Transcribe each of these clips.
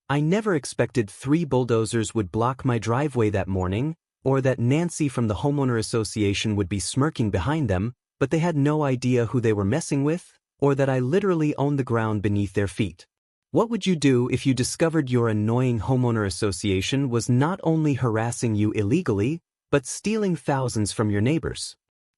I never expected 3 bulldozers would block my driveway that morning, or that Nancy from the homeowner association would be smirking behind them, but they had no idea who they were messing with, or that I literally owned the ground beneath their feet. What would you do if you discovered your annoying homeowner association was not only harassing you illegally, but stealing thousands from your neighbors?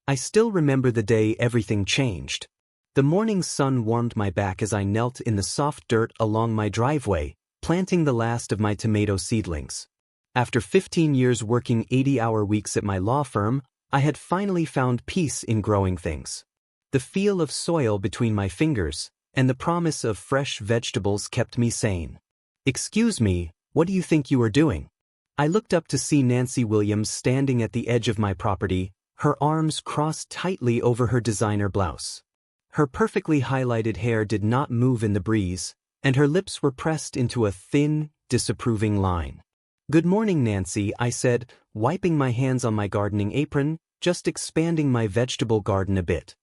I still remember the day everything changed. The morning sun warmed my back as I knelt in the soft dirt along my driveway, planting the last of my tomato seedlings. After 15 years working 80-hour weeks at my law firm, I had finally found peace in growing things. The feel of soil between my fingers and the promise of fresh vegetables kept me sane. "Excuse me, what do you think you are doing?" I looked up to see Nancy Williams standing at the edge of my property, her arms crossed tightly over her designer blouse. Her perfectly highlighted hair did not move in the breeze, and her lips were pressed into a thin, disapproving line. "Good morning, Nancy," I said, wiping my hands on my gardening apron, just expanding my vegetable garden a bit.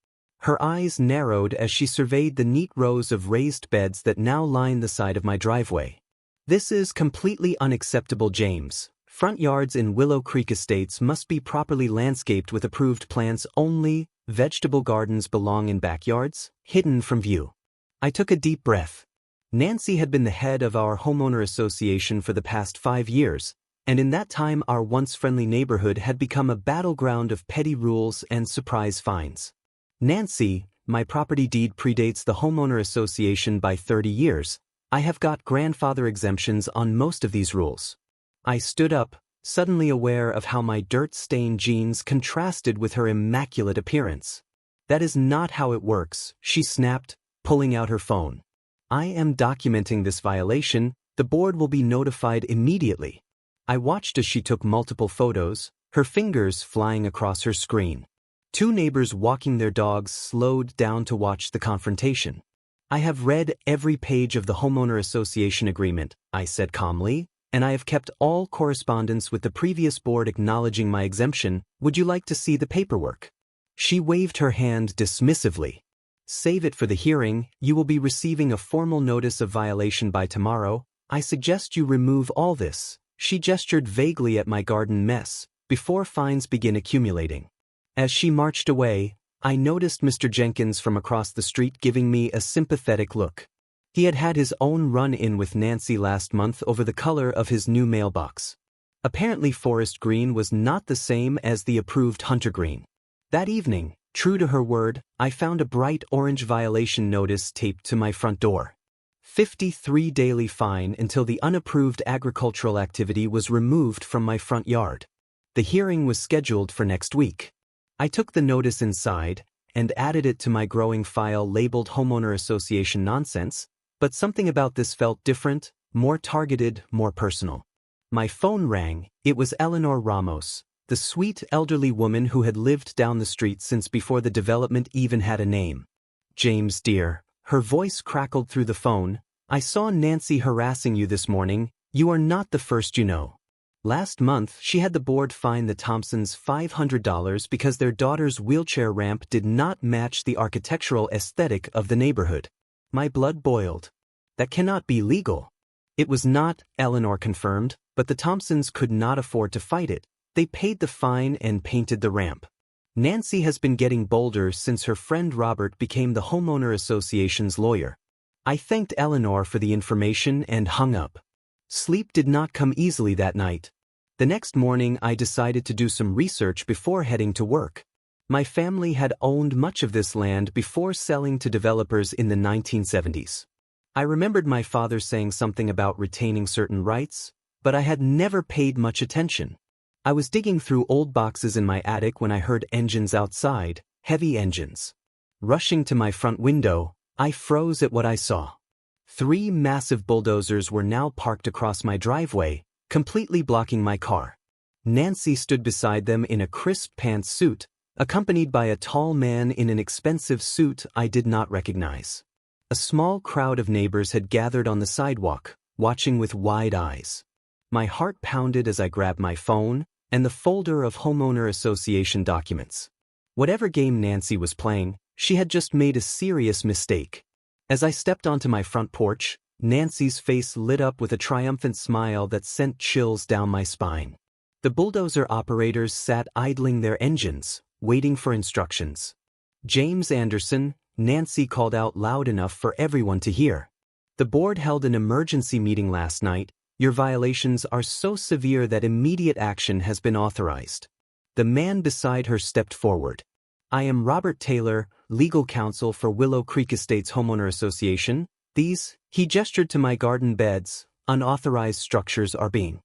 Her eyes narrowed as she surveyed the neat rows of raised beds that now line the side of my driveway. "This is completely unacceptable, James. Front yards in Willow Creek Estates must be properly landscaped with approved plants only. Vegetable gardens belong in backyards, hidden from view." I took a deep breath. Nancy had been the head of our homeowner association for the past 5 years, and in that time our once friendly neighborhood had become a battleground of petty rules and surprise fines. "Nancy, my property deed predates the homeowner association by 30 years. I have got grandfather exemptions on most of these rules." I stood up, suddenly aware of how my dirt-stained jeans contrasted with her immaculate appearance. "That is not how it works," she snapped, pulling out her phone. "I am documenting this violation. The board will be notified immediately." I watched as she took multiple photos, her fingers flying across her screen. 2 neighbors walking their dogs slowed down to watch the confrontation. "I have read every page of the homeowner association agreement," I said calmly, "and I have kept all correspondence with the previous board acknowledging my exemption. Would you like to see the paperwork?" She waved her hand dismissively. "Save it for the hearing. You will be receiving a formal notice of violation by tomorrow. I suggest you remove all this." She gestured vaguely at my garden mess, "before fines begin accumulating." As she marched away, I noticed Mr. Jenkins from across the street giving me a sympathetic look. He had had his own run-in with Nancy last month over the color of his new mailbox. Apparently forest green was not the same as the approved hunter green. That evening, true to her word, I found a bright orange violation notice taped to my front door. 53 daily fine until the unapproved agricultural activity was removed from my front yard. The hearing was scheduled for next week. I took the notice inside and added it to my growing file labeled Homeowner Association Nonsense, but something about this felt different, more targeted, more personal. My phone rang. It was Eleanor Ramos, the sweet elderly woman who had lived down the street since before the development even had a name. "James, dear," her voice crackled through the phone, "I saw Nancy harassing you this morning. You are not the first, you know. Last month, she had the board fine the Thompsons $500 because their daughter's wheelchair ramp did not match the architectural aesthetic of the neighborhood." My blood boiled. "That cannot be legal." It was not, Eleanor confirmed, but the Thompsons could not afford to fight it. They paid the fine and painted the ramp. Nancy has been getting bolder since her friend Robert became the homeowner association's lawyer. I thanked Eleanor for the information and hung up. Sleep did not come easily that night. The next morning I decided to do some research before heading to work. My family had owned much of this land before selling to developers in the 1970s. I remembered my father saying something about retaining certain rights, but I had never paid much attention. I was digging through old boxes in my attic when I heard engines outside, heavy engines. Rushing to my front window, I froze at what I saw. 3 massive bulldozers were now parked across my driveway, completely blocking my car. Nancy stood beside them in a crisp pantsuit, accompanied by a tall man in an expensive suit I did not recognize. A small crowd of neighbors had gathered on the sidewalk, watching with wide eyes. My heart pounded as I grabbed my phone and the folder of homeowner association documents. Whatever game Nancy was playing, she had just made a serious mistake. As I stepped onto my front porch, Nancy's face lit up with a triumphant smile that sent chills down my spine. The bulldozer operators sat idling their engines, waiting for instructions. "James Anderson," Nancy called out loud enough for everyone to hear. "The board held an emergency meeting last night. Your violations are so severe that immediate action has been authorized." The man beside her stepped forward. "I am Robert Taylor, legal counsel for Willow Creek Estates Homeowner Association. He gestured to my garden beds, unauthorized structures are being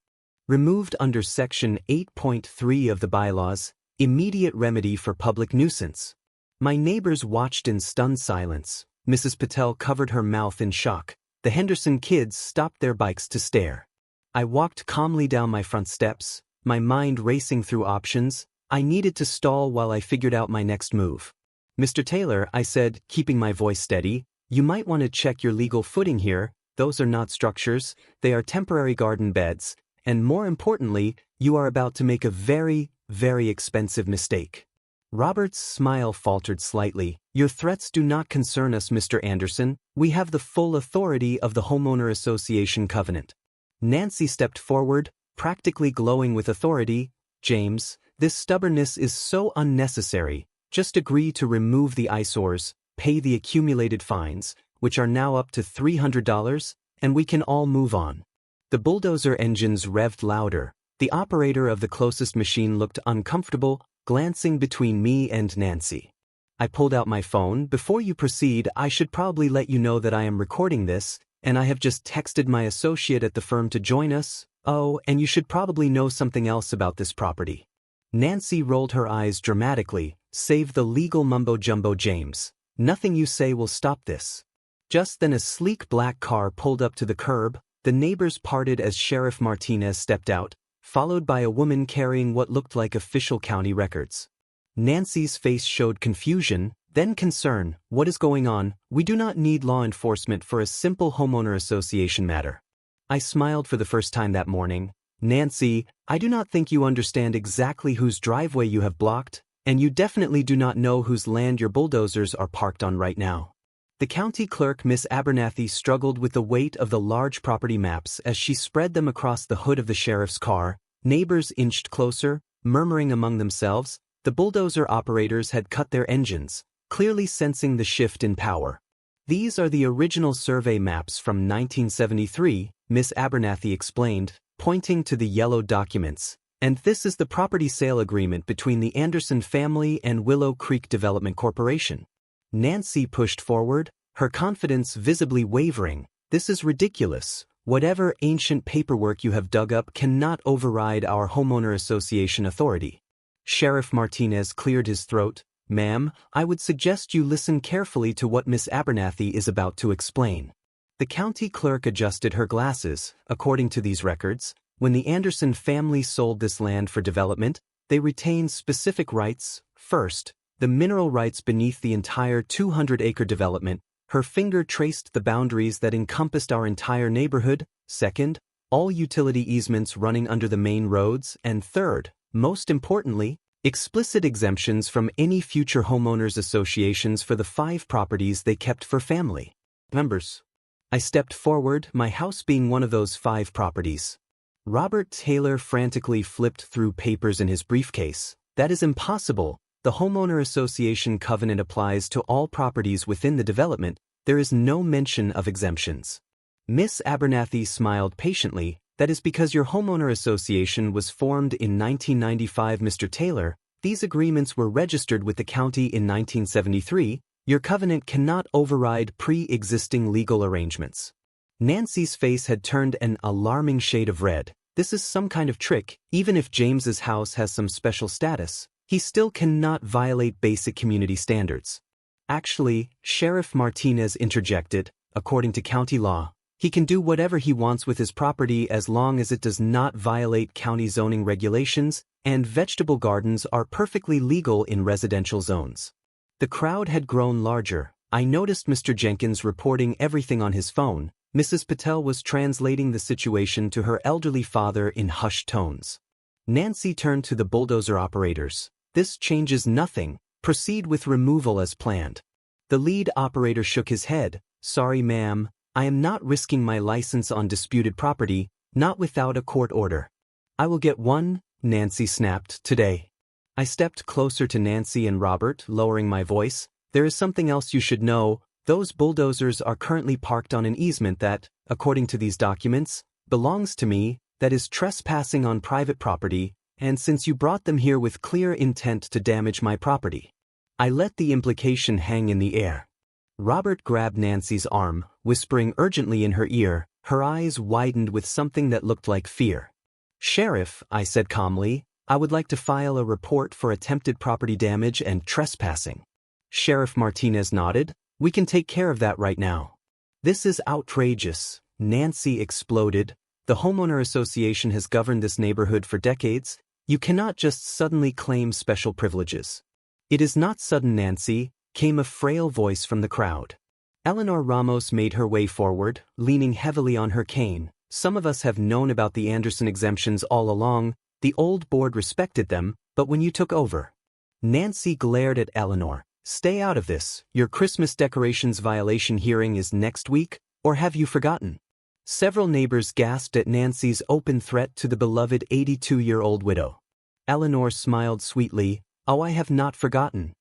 removed under Section 8.3 of the bylaws, immediate remedy for public nuisance." My neighbors watched in stunned silence. Mrs. Patel covered her mouth in shock. The Henderson kids stopped their bikes to stare. I walked calmly down my front steps, my mind racing through options. I needed to stall while I figured out my next move. "Mr. Taylor," I said, keeping my voice steady, "you might want to check your legal footing here. Those are not structures, they are temporary garden beds, and more importantly, you are about to make a very, very expensive mistake." Robert's smile faltered slightly. "Your threats do not concern us, Mr. Anderson. We have the full authority of the Homeowner Association covenant." Nancy stepped forward, practically glowing with authority. "James, this stubbornness is so unnecessary. Just agree to remove the eyesores, pay the accumulated fines, which are now up to $300, and we can all move on." The bulldozer engines revved louder. The operator of the closest machine looked uncomfortable, glancing between me and Nancy. I pulled out my phone. "Before you proceed, I should probably let you know that I am recording this, and I have just texted my associate at the firm to join us. Oh, and you should probably know something else about this property." Nancy rolled her eyes dramatically. "Save the legal mumbo-jumbo, James. Nothing you say will stop this." Just then a sleek black car pulled up to the curb. The neighbors parted as Sheriff Martinez stepped out, followed by a woman carrying what looked like official county records. Nancy's face showed confusion, then concern. "What is going on? We do not need law enforcement for a simple homeowner association matter." I smiled for the first time that morning. "Nancy, I do not think you understand exactly whose driveway you have blocked, and you definitely do not know whose land your bulldozers are parked on right now." The county clerk, Miss Abernathy, struggled with the weight of the large property maps as she spread them across the hood of the sheriff's car. Neighbors inched closer, murmuring among themselves. The bulldozer operators had cut their engines, clearly sensing the shift in power. "These are the original survey maps from 1973, Miss Abernathy explained, pointing to the yellow documents. "And this is the property sale agreement between the Anderson family and Willow Creek Development Corporation." Nancy pushed forward, her confidence visibly wavering. "This is ridiculous. Whatever ancient paperwork you have dug up cannot override our homeowner association authority." Sheriff Martinez cleared his throat. "Ma'am, I would suggest you listen carefully to what Miss Abernathy is about to explain." The county clerk adjusted her glasses. "According to these records, when the Anderson family sold this land for development, they retained specific rights. First, the mineral rights beneath the entire 200-acre development." Her finger traced the boundaries that encompassed our entire neighborhood. "Second, all utility easements running under the main roads. And third, most importantly, explicit exemptions from any future homeowners associations for the 5 properties they kept for family members." I stepped forward, my house being one of those 5 properties. Robert Taylor frantically flipped through papers in his briefcase. "That is impossible. The homeowner association covenant applies to all properties within the development. There is no mention of exemptions." Miss Abernathy smiled patiently. "That is because your homeowner association was formed in 1995, Mr. Taylor. These agreements were registered with the county in 1973. Your covenant cannot override pre-existing legal arrangements." Nancy's face had turned an alarming shade of red. "This is some kind of trick. Even if James's house has some special status, he still cannot violate basic community standards." "Actually," Sheriff Martinez interjected, "according to county law, he can do whatever he wants with his property as long as it does not violate county zoning regulations, and vegetable gardens are perfectly legal in residential zones." The crowd had grown larger. I noticed Mr. Jenkins reporting everything on his phone. Mrs. Patel was translating the situation to her elderly father in hushed tones. Nancy turned to the bulldozer operators. "This changes nothing. Proceed with removal as planned." The lead operator shook his head. "Sorry, ma'am. I am not risking my license on disputed property, not without a court order. I will get one, Nancy snapped, today. I stepped closer to Nancy and Robert, lowering my voice. There is something else you should know. Those bulldozers are currently parked on an easement that, according to these documents, belongs to me, that is trespassing on private property, and since you brought them here with clear intent to damage my property. I let the implication hang in the air. Robert grabbed Nancy's arm, whispering urgently in her ear. Her eyes widened with something that looked like fear. Sheriff, I said calmly, I would like to file a report for attempted property damage and trespassing. Sheriff Martinez nodded. We can take care of that right now. This is outrageous, Nancy exploded. The homeowner association has governed this neighborhood for decades. You cannot just suddenly claim special privileges. It is not sudden, Nancy, came a frail voice from the crowd. Eleanor Ramos made her way forward, leaning heavily on her cane. Some of us have known about the Anderson exemptions all along. The old board respected them, but when you took over. Nancy glared at Eleanor. Stay out of this. Your Christmas decorations violation hearing is next week, or have you forgotten? Several neighbors gasped at Nancy's open threat to the beloved 82-year-old widow. Eleanor smiled sweetly. Oh, I have not forgotten.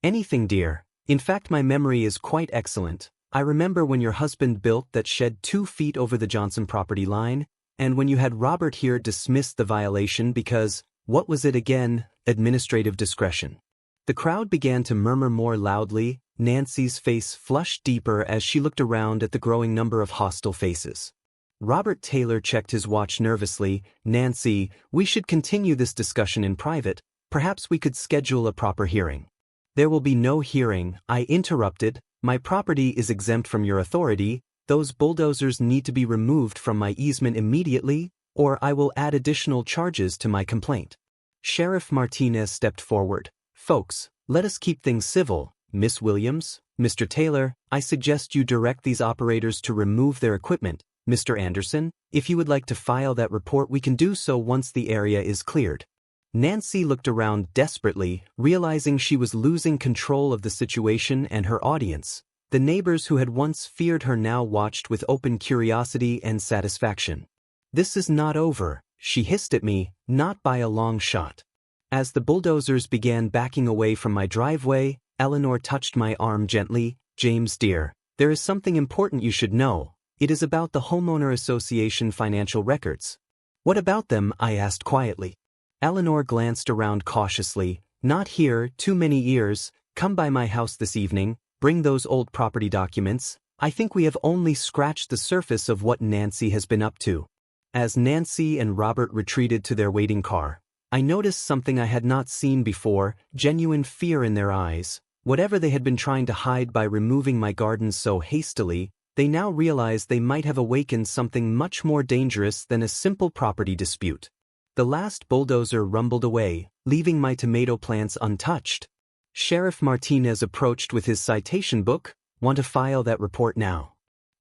Anything, dear. In fact, my memory is quite excellent. I remember when your husband built that shed 2 feet over the Johnson property line, and when you had Robert here dismiss the violation because, what was it again, administrative discretion. The crowd began to murmur more loudly. Nancy's face flushed deeper as she looked around at the growing number of hostile faces. Robert Taylor checked his watch nervously. Nancy, we should continue this discussion in private. Perhaps we could schedule a proper hearing. There will be no hearing, I interrupted. My property is exempt from your authority. Those bulldozers need to be removed from my easement immediately, or I will add additional charges to my complaint. Sheriff Martinez stepped forward. Folks, let us keep things civil. Miss Williams, Mr. Taylor, I suggest you direct these operators to remove their equipment. Mr. Anderson, if you would like to file that report, we can do so once the area is cleared. Nancy looked around desperately, realizing she was losing control of the situation and her audience. The neighbors who had once feared her now watched with open curiosity and satisfaction. This is not over, she hissed at me, not by a long shot. As the bulldozers began backing away from my driveway, Eleanor touched my arm gently. James dear, there is something important you should know. It is about the homeowner association financial records. What about them? I asked quietly. Eleanor glanced around cautiously. Not here, too many years. Come by my house this evening, bring those old property documents. I think we have only scratched the surface of what Nancy has been up to. As Nancy and Robert retreated to their waiting car, I noticed something I had not seen before, genuine fear in their eyes. Whatever they had been trying to hide by removing my garden so hastily, they now realized they might have awakened something much more dangerous than a simple property dispute. The last bulldozer rumbled away, leaving my tomato plants untouched. Sheriff Martinez approached with his citation book. Want to file that report now?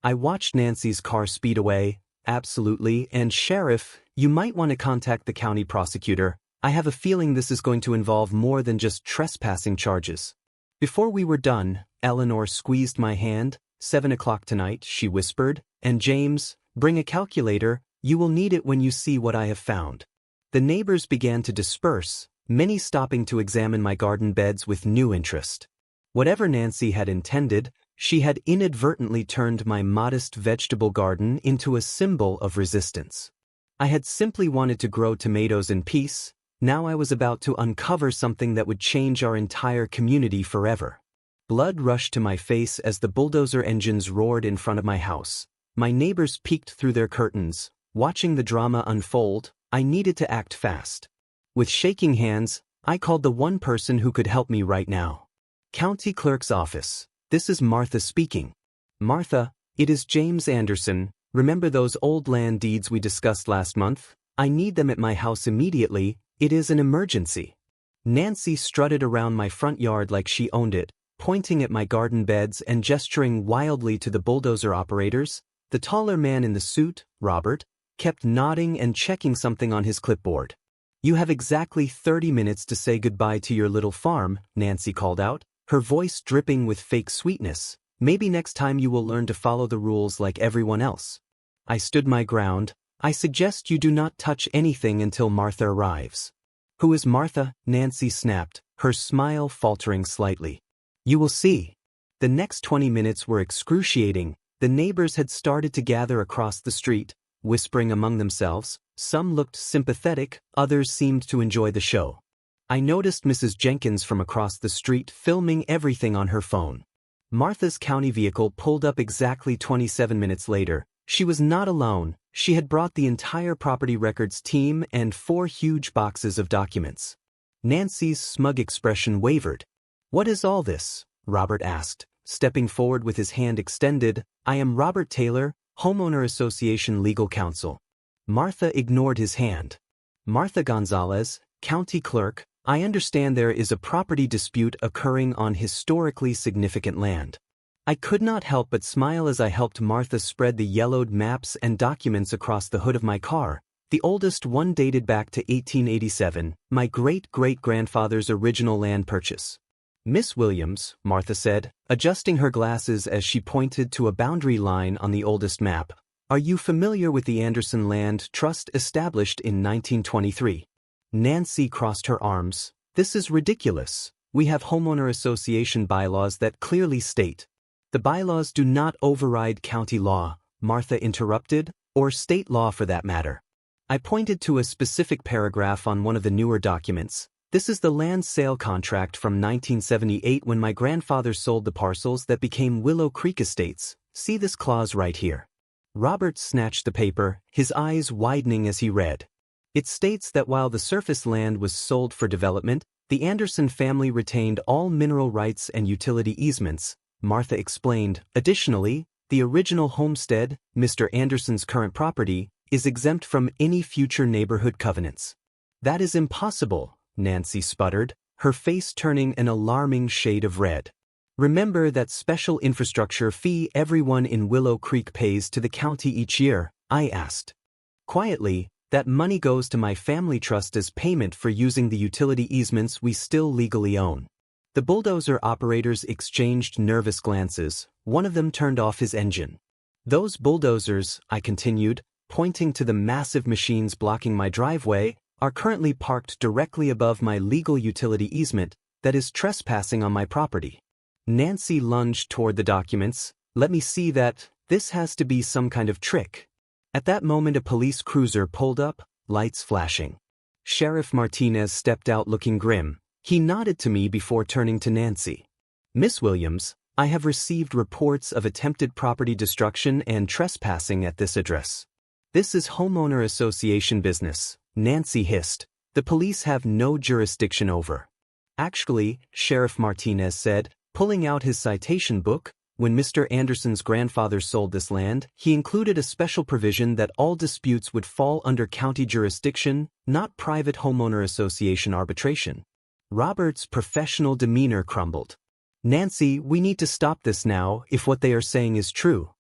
I watched Nancy's car speed away. Absolutely, and Sheriff, you might want to contact the county prosecutor. I have a feeling this is going to involve more than just trespassing charges. Before we were done, Eleanor squeezed my hand. 7 o'clock tonight, she whispered, and James, bring a calculator. You will need it when you see what I have found. The neighbors began to disperse, many stopping to examine my garden beds with new interest. Whatever Nancy had intended, she had inadvertently turned my modest vegetable garden into a symbol of resistance. I had simply wanted to grow tomatoes in peace. Now I was about to uncover something that would change our entire community forever. Blood rushed to my face as the bulldozer engines roared in front of my house. My neighbors peeked through their curtains. Watching the drama unfold, I needed to act fast. With shaking hands, I called the one person who could help me right now. County Clerk's office. This is Martha speaking. Martha, it is James Anderson. Remember those old land deeds we discussed last month? I need them at my house immediately. It is an emergency. Nancy strutted around my front yard like she owned it, pointing at my garden beds and gesturing wildly to the bulldozer operators. The taller man in the suit, Robert, kept nodding and checking something on his clipboard. You have exactly 30 minutes to say goodbye to your little farm, Nancy called out, her voice dripping with fake sweetness. Maybe next time you will learn to follow the rules like everyone else. I stood my ground. I suggest you do not touch anything until Martha arrives. Who is Martha? Nancy snapped, her smile faltering slightly. You will see. The next 20 minutes were excruciating. The neighbors had started to gather across the street, whispering among themselves. Some looked sympathetic, others seemed to enjoy the show. I noticed Mrs. Jenkins from across the street filming everything on her phone. Martha's county vehicle pulled up exactly 27 minutes later. She was not alone. She had brought the entire property records team and 4 huge boxes of documents. Nancy's smug expression wavered. What is all this? Robert asked, stepping forward with his hand extended. I am Robert Taylor, Homeowner Association Legal Counsel. Martha ignored his hand. Martha Gonzalez, County Clerk, I understand there is a property dispute occurring on historically significant land. I could not help but smile as I helped Martha spread the yellowed maps and documents across the hood of my car. The oldest one dated back to 1887, my great-great-grandfather's original land purchase. Miss Williams, Martha said, adjusting her glasses as she pointed to a boundary line on the oldest map. Are you familiar with the Anderson Land Trust established in 1923? Nancy crossed her arms. This is ridiculous. We have homeowner association bylaws that clearly state. The bylaws do not override county law, Martha interrupted, or state law for that matter. I pointed to a specific paragraph on one of the newer documents. This is the land sale contract from 1978 when my grandfather sold the parcels that became Willow Creek Estates. See this clause right here. Robert snatched the paper, his eyes widening as he read. It states that while the surface land was sold for development, the Anderson family retained all mineral rights and utility easements, Martha explained. Additionally, the original homestead, Mr. Anderson's current property, is exempt from any future neighborhood covenants. That is impossible, Nancy sputtered, her face turning an alarming shade of red. Remember that special infrastructure fee everyone in Willow Creek pays to the county each year, I asked. Quietly, that money goes to my family trust as payment for using the utility easements we still legally own. The bulldozer operators exchanged nervous glances. One of them turned off his engine. Those bulldozers, I continued, pointing to the massive machines blocking my driveway, are currently parked directly above my legal utility easement that is trespassing on my property. Nancy lunged toward the documents. Let me see that. This has to be some kind of trick. At that moment a police cruiser pulled up, lights flashing. Sheriff Martinez stepped out looking grim. He nodded to me before turning to Nancy. Miss Williams, I have received reports of attempted property destruction and trespassing at this address. This is homeowner association business, Nancy hissed. The police have no jurisdiction over. Actually, Sheriff Martinez said, pulling out his citation book, when Mr. Anderson's grandfather sold this land, he included a special provision that all disputes would fall under county jurisdiction, not private homeowner association arbitration. Robert's professional demeanor crumbled. Nancy, we need to stop this now if what they are saying is true.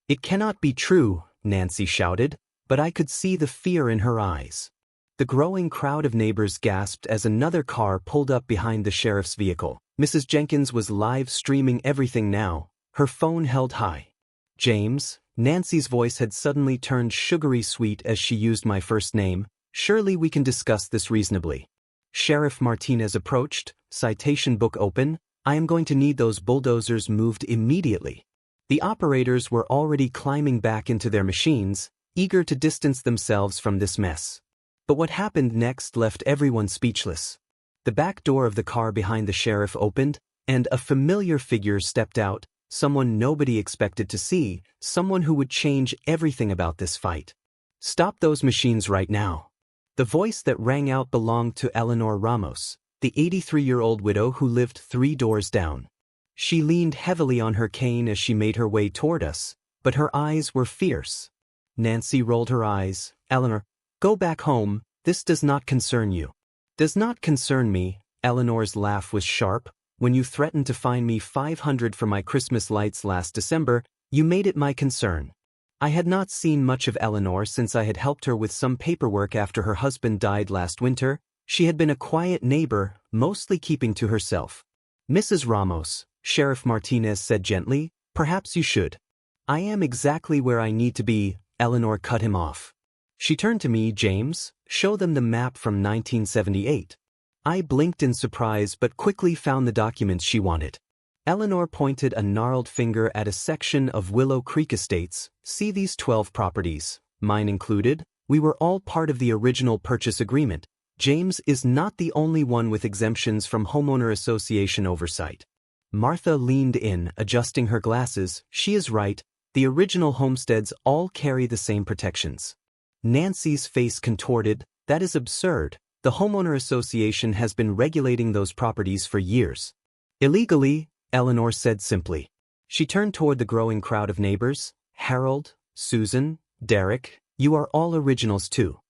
It cannot be true, Nancy shouted, but I could see the fear in her eyes. The growing crowd of neighbors gasped as another car pulled up behind the sheriff's vehicle. Mrs. Jenkins was live streaming everything now, her phone held high. James, Nancy's voice had suddenly turned sugary sweet as she used my first name. Surely we can discuss this reasonably. Sheriff Martinez approached, citation book open. I am going to need those bulldozers moved immediately. The operators were already climbing back into their machines, eager to distance themselves from this mess. But what happened next left everyone speechless. The back door of the car behind the sheriff opened, and a familiar figure stepped out, someone nobody expected to see, someone who would change everything about this fight. Stop those machines right now. The voice that rang out belonged to Eleanor Ramos, the 83-year-old widow who lived 3 doors down. She leaned heavily on her cane as she made her way toward us, but her eyes were fierce. Nancy rolled her eyes. Eleanor, go back home, this does not concern you. Does not concern me, Eleanor's laugh was sharp. When you threatened to fine me $500 for my Christmas lights last December, you made it my concern. I had not seen much of Eleanor since I had helped her with some paperwork after her husband died last winter. She had been a quiet neighbor, mostly keeping to herself. Mrs. Ramos, Sheriff Martinez said gently, Perhaps you should. I am exactly where I need to be, Eleanor cut him off. She turned to me, James, show them the map from 1978. I blinked in surprise but quickly found the documents she wanted. Eleanor pointed a gnarled finger at a section of Willow Creek Estates. See these 12 properties, mine included? We were all part of the original purchase agreement. James is not the only one with exemptions from homeowner association oversight. Martha leaned in, adjusting her glasses. She is right, the original homesteads all carry the same protections. Nancy's face contorted. That is absurd. The homeowner association has been regulating those properties for years. Illegally, Eleanor said simply. She turned toward the growing crowd of neighbors. Harold, Susan, Derek, you are all originals too.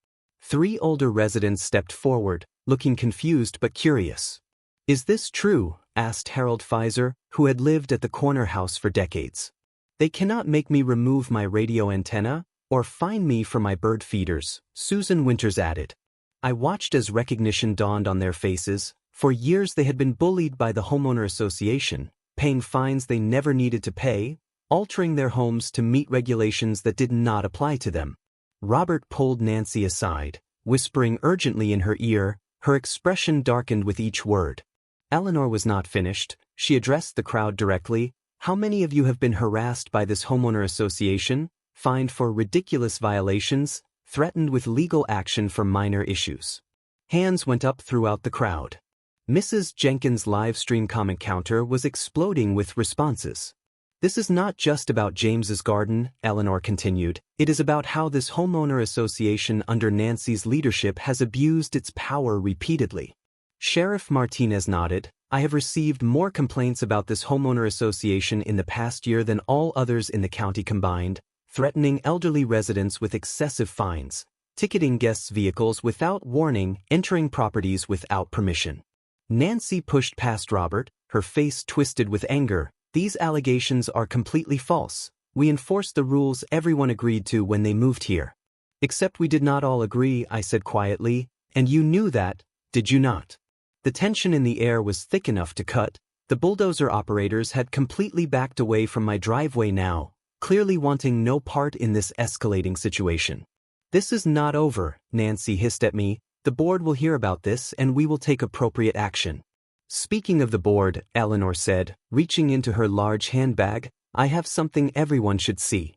3 older residents stepped forward, looking confused but curious. Is this true? Asked Harold Pfizer, who had lived at the corner house for decades. They cannot make me remove my radio antenna, or fine me for my bird feeders, Susan Winters added. I watched as recognition dawned on their faces. For years they had been bullied by the homeowner association, paying fines they never needed to pay, altering their homes to meet regulations that did not apply to them. Robert pulled Nancy aside, whispering urgently in her ear. Her expression darkened with each word. Eleanor was not finished. She addressed the crowd directly. How many of you have been harassed by this homeowner association, fined for ridiculous violations, threatened with legal action for minor issues? Hands went up throughout the crowd. Mrs. Jenkins' live stream comment counter was exploding with responses. This is not just about James's garden, Eleanor continued. It is about how this homeowner association under Nancy's leadership has abused its power repeatedly. Sheriff Martinez nodded. I have received more complaints about this homeowner association in the past year than all others in the county combined, threatening elderly residents with excessive fines, ticketing guests' vehicles without warning, entering properties without permission. Nancy pushed past Robert, her face twisted with anger. These allegations are completely false. We enforced the rules everyone agreed to when they moved here. Except we did not all agree, I said quietly, and you knew that, did you not? The tension in the air was thick enough to cut. The bulldozer operators had completely backed away from my driveway now, clearly wanting no part in this escalating situation. This is not over, Nancy hissed at me. The board will hear about this and we will take appropriate action. Speaking of the board, Eleanor said, reaching into her large handbag, I have something everyone should see.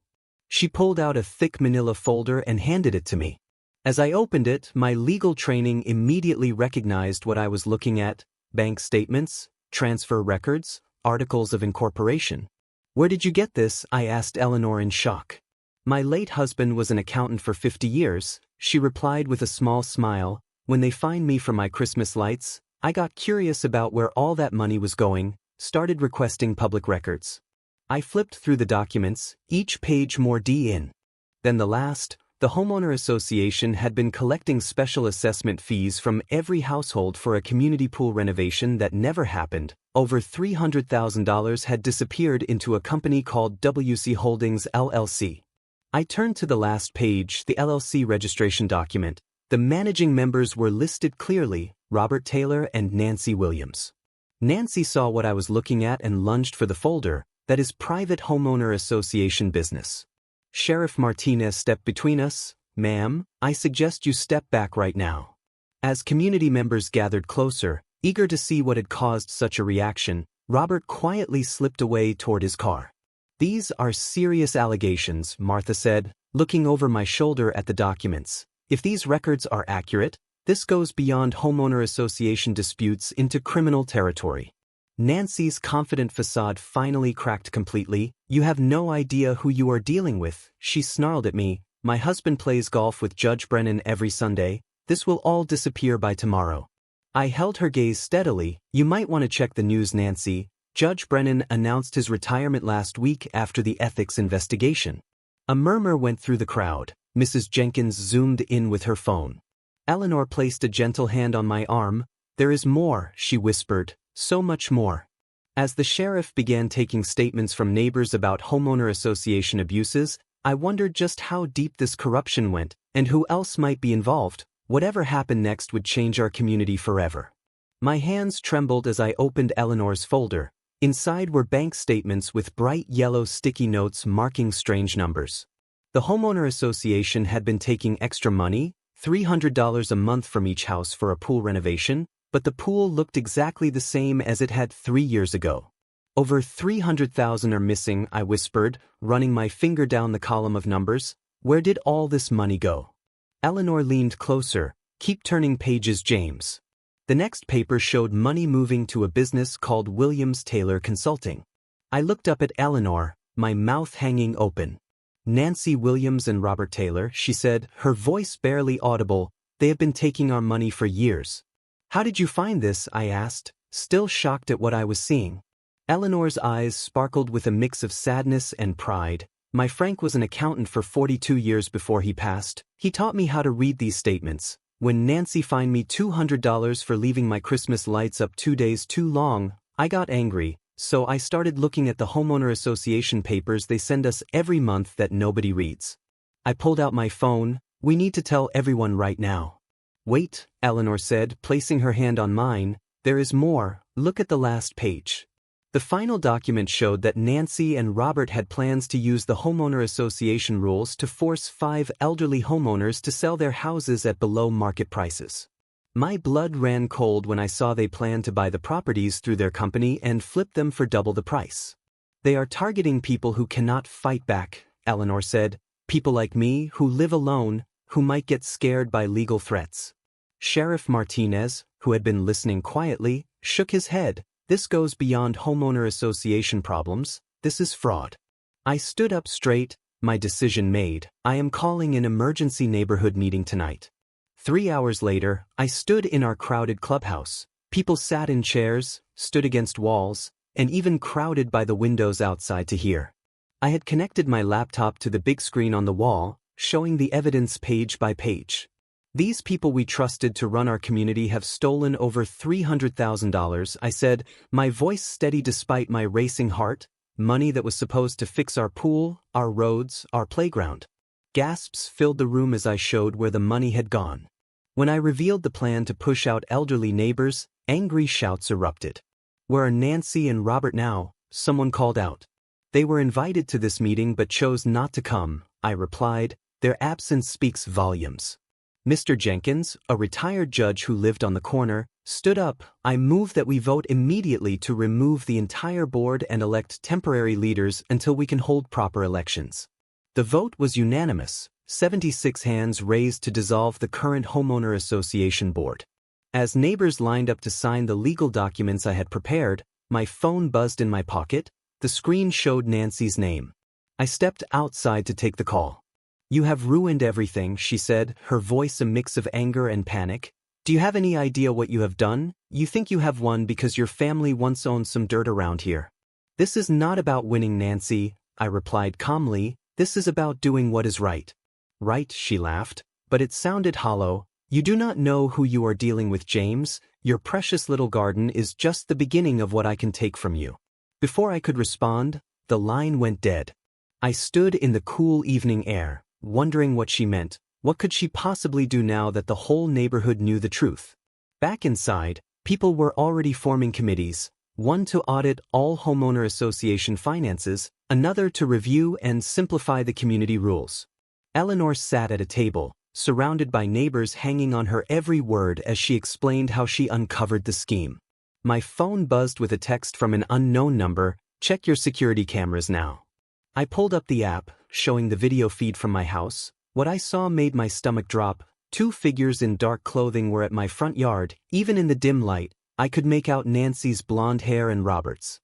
She pulled out a thick manila folder and handed it to me. As I opened it, my legal training immediately recognized what I was looking at: bank statements, transfer records, articles of incorporation. Where did you get this? I asked Eleanor in shock. My late husband was an accountant for 50 years, she replied with a small smile. When they fined me for my Christmas lights, I got curious about where all that money was going, started requesting public records. I flipped through the documents, each page more in than the last. The homeowner association had been collecting special assessment fees from every household for a community pool renovation that never happened. Over $300,000 had disappeared into a company called WC Holdings LLC. I turned to the last page, the LLC registration document. The managing members were listed clearly: Robert Taylor and Nancy Williams. Nancy saw what I was looking at and lunged for the folder. That is private homeowner association business. Sheriff Martinez stepped between us. Ma'am, I suggest you step back right now. As community members gathered closer, eager to see what had caused such a reaction, Robert quietly slipped away toward his car. These are serious allegations, Martha said, looking over my shoulder at the documents. If these records are accurate, this goes beyond homeowner association disputes into criminal territory. Nancy's confident facade finally cracked completely. You have no idea who you are dealing with, she snarled at me. My husband plays golf with Judge Brennan every Sunday. This will all disappear by tomorrow. I held her gaze steadily. You might want to check the news, Nancy. Judge Brennan announced his retirement last week after the ethics investigation. A murmur went through the crowd. Mrs. Jenkins zoomed in with her phone. Eleanor placed a gentle hand on my arm. There is more, she whispered, so much more. As the sheriff began taking statements from neighbors about homeowner association abuses, I wondered just how deep this corruption went, and who else might be involved. Whatever happened next would change our community forever. My hands trembled as I opened Eleanor's folder. Inside were bank statements with bright yellow sticky notes marking strange numbers. The homeowner association had been taking extra money, $300 a month from each house for a pool renovation, but the pool looked exactly the same as it had 3 years ago. Over 300,000 are missing, I whispered, running my finger down the column of numbers. Where did all this money go? Eleanor leaned closer. Keep turning pages, James. The next paper showed money moving to a business called Williams Taylor Consulting. I looked up at Eleanor, my mouth hanging open. Nancy Williams and Robert Taylor, she said, her voice barely audible. They have been taking our money for years. How did you find this? I asked, still shocked at what I was seeing. Eleanor's eyes sparkled with a mix of sadness and pride. My Frank was an accountant for 42 years before he passed. He taught me how to read these statements. When Nancy fined me $200 for leaving my Christmas lights up 2 days too long, I got angry, so I started looking at the homeowner association papers they send us every month that nobody reads. I pulled out my phone. We need to tell everyone right now. Wait, Eleanor said, placing her hand on mine. There is more. Look at the last page. The final document showed that Nancy and Robert had plans to use the homeowner association rules to force 5 elderly homeowners to sell their houses at below market prices. My blood ran cold when I saw they planned to buy the properties through their company and flip them for double the price. They are targeting people who cannot fight back, Eleanor said, people like me who live alone, who might get scared by legal threats. Sheriff Martinez, who had been listening quietly, shook his head. This goes beyond homeowner association problems. This is fraud. I stood up straight, my decision made. I am calling an emergency neighborhood meeting tonight. 3 hours later, I stood in our crowded clubhouse. People sat in chairs, stood against walls, and even crowded by the windows outside to hear. I had connected my laptop to the big screen on the wall, showing the evidence page by page. These people we trusted to run our community have stolen over $300,000, I said, my voice steady despite my racing heart. Money that was supposed to fix our pool, our roads, our playground. Gasps filled the room as I showed where the money had gone. When I revealed the plan to push out elderly neighbors, angry shouts erupted. Where are Nancy and Robert now? Someone called out. They were invited to this meeting but chose not to come, I replied. Their absence speaks volumes. Mr. Jenkins, a retired judge who lived on the corner, stood up. I move that we vote immediately to remove the entire board and elect temporary leaders until we can hold proper elections. The vote was unanimous, 76 hands raised to dissolve the current homeowner association board. As neighbors lined up to sign the legal documents I had prepared, my phone buzzed in my pocket. The screen showed Nancy's name. I stepped outside to take the call. You have ruined everything, she said, her voice a mix of anger and panic. Do you have any idea what you have done? You think you have won because your family once owned some dirt around here. This is not about winning, Nancy, I replied calmly. This is about doing what is right. Right, she laughed, but it sounded hollow. You do not know who you are dealing with, James. Your precious little garden is just the beginning of what I can take from you. Before I could respond, the line went dead. I stood in the cool evening air, wondering what she meant. What could she possibly do now that the whole neighborhood knew the truth? Back inside, people were already forming committees, one to audit all homeowner association finances, another to review and simplify the community rules. Eleanor sat at a table, surrounded by neighbors hanging on her every word as she explained how she uncovered the scheme. My phone buzzed with a text from an unknown number. Check your security cameras now. I pulled up the app, showing the video feed from my house. What I saw made my stomach drop. 2 figures in dark clothing were at my front yard. Even in the dim light, I could make out Nancy's blonde hair and Robert's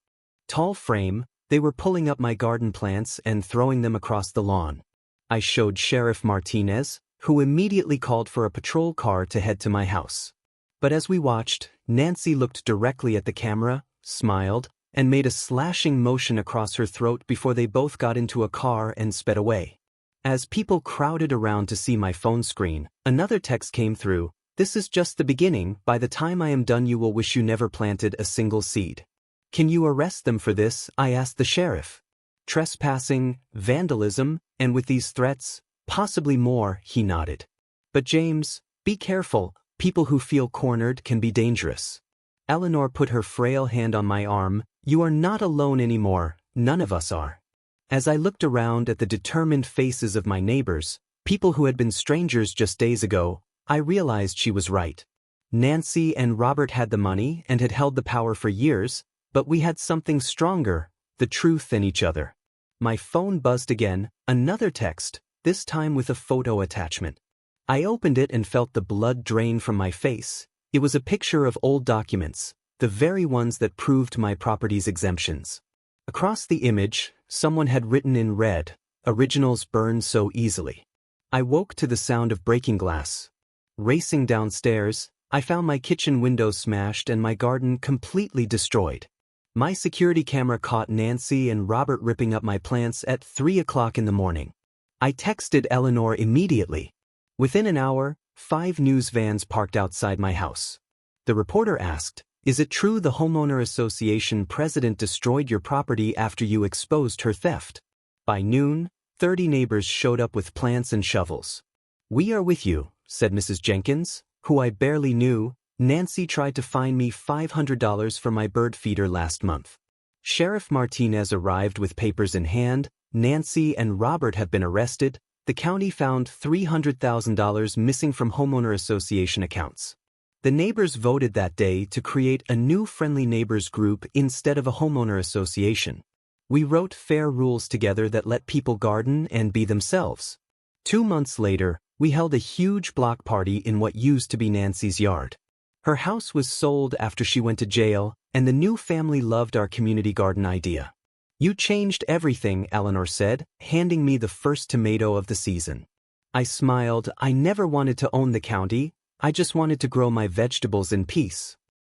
tall frame. They were pulling up my garden plants and throwing them across the lawn. I showed Sheriff Martinez, who immediately called for a patrol car to head to my house. But as we watched, Nancy looked directly at the camera, smiled, and made a slashing motion across her throat before they both got into a car and sped away. As people crowded around to see my phone screen, another text came through. This is just the beginning. By the time I am done you will wish you never planted a single seed. Can you arrest them for this? I asked the sheriff. Trespassing, vandalism, and with these threats, possibly more, he nodded. But James, be careful. People who feel cornered can be dangerous. Eleanor put her frail hand on my arm. "You are not alone anymore, none of us are." As I looked around at the determined faces of my neighbors, people who had been strangers just days ago, I realized she was right. Nancy and Robert had the money and had held the power for years, but we had something stronger, the truth in each other. My phone buzzed again, another text, this time with a photo attachment. I opened it and felt the blood drain from my face. It was a picture of old documents, the very ones that proved my property's exemptions. Across the image, someone had written in red, "Originals burn so easily." I woke to the sound of breaking glass. Racing downstairs, I found my kitchen window smashed and my garden completely destroyed. My security camera caught Nancy and Robert ripping up my plants at 3 o'clock in the morning. I texted Eleanor immediately. Within an hour, 5 news vans parked outside my house. The reporter asked, "Is it true the homeowner association president destroyed your property after you exposed her theft?" By noon, 30 neighbors showed up with plants and shovels. "We are with you," said Mrs. Jenkins, who I barely knew. "Nancy tried to fine me $500 for my bird feeder last month." Sheriff Martinez arrived with papers in hand. "Nancy and Robert have been arrested. The county found $300,000 missing from homeowner association accounts." The neighbors voted that day to create a new friendly neighbors group instead of a homeowner association. We wrote fair rules together that let people garden and be themselves. 2 months later, we held a huge block party in what used to be Nancy's yard. Her house was sold after she went to jail, and the new family loved our community garden idea. "You changed everything," Eleanor said, handing me the first tomato of the season. I smiled. I never wanted to own the county. I just wanted to grow my vegetables in peace.